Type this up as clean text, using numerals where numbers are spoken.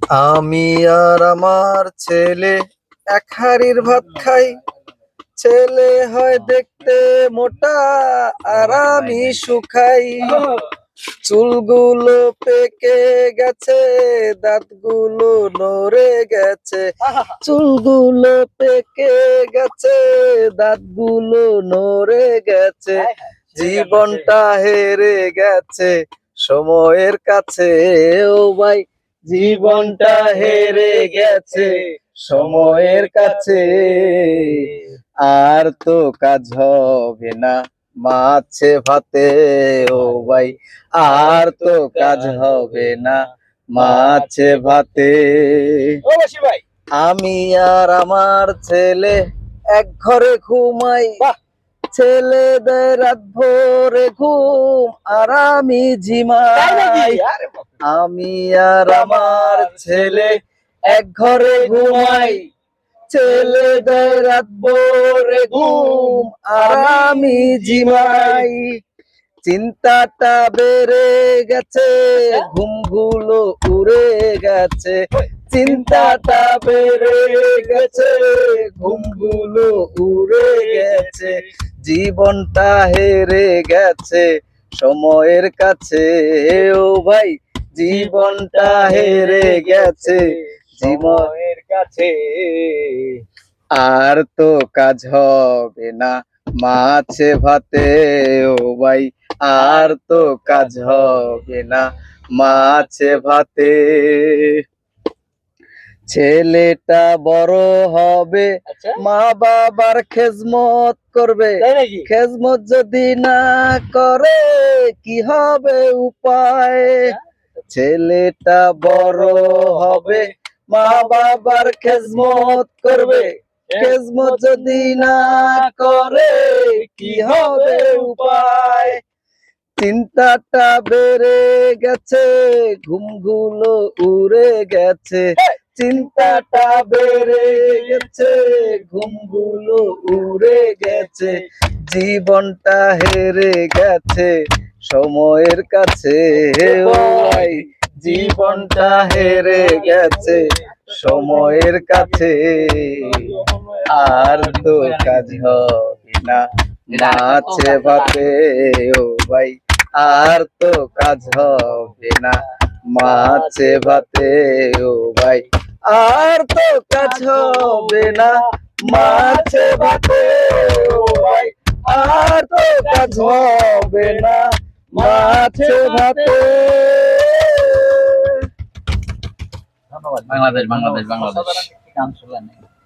আমি আর আমার ছেলে এক হাঁড়ির ভাত খাই। ছেলে হয় দেখতে মোটা আর আমি শুকাই। চুলগুলো পেকে গেছে, দাঁতগুলো নড়ে গেছে। চুলগুলো পেকে গেছে, দাঁতগুলো নড়ে গেছে। জীবনটা হেরে গেছে সময়ের কাছে। ও ভাই, জীবনটা হেরে গেছে সময়ের কাছে। আর তো কাজ হবে না মাছে ভাতে। ও ভাই, আর তো কাজ হবে না মাছে ভাতে। আমি আর আমার ছেলে এক ঘরে ঘুমাই। ছেলেদের রাত ভোরে ঘুম আর আমি ঝিমাই। আমি আর আমার ছেলে এক ঘরে ঘুমাই। ছেলেদের রাত ভোরে ঘুম আর আমি ঝিমাই। চিন্তাটা বেড়ে গেছে, ঘুমগুলো উড়ে গেছে। চিন্তাটা বেড়ে গেছে, ঘুমগুলো উড়ে গেছে। জীবনটা হেরে গেছে সময়ের কাছে। ও ভাই, জীবনটা হেরে গেছে সময়ের কাছে। আর তো কাজ হবে না মাছে ভাতে। ও ভাই, আর তো কাজ হবে না মাছে ভাতে। ছেলেটা বড় হবে, মা বাবার খেজমত করবে। খেজমত যদি না করে কি হবে উপায়? ছেলেটা বড় হবে, মা বাবার খেজমত করবে। খেজমত যদি না করে কি হবে উপায়? চিন্তাটা বেড়ে গেছে, ঘুমগুলো উড়ে গেছে। চিন্তাটা বেড়ে গেছে, ঘুমগুলো উড়ে গেছে। জীবনটা হেরে গেছে সময়ের কাছে। ও ভাই, জীবনটা হেরে গেছে সময়ের কাছে। আর তো কাজ হবে না মাছে ভাতে। ও ভাই, আর তো কাজ হবে না মাছে ভাতে। ও ভাই, আর তো কাজ হবে না মাছে ভাতে। ও ভাই, আর তো কাজ হবে না মাছে ভাতে। ধন্যবাদ। বাংলাদেশ বাংলাদেশ বাংলাদেশ গান শুনলেন।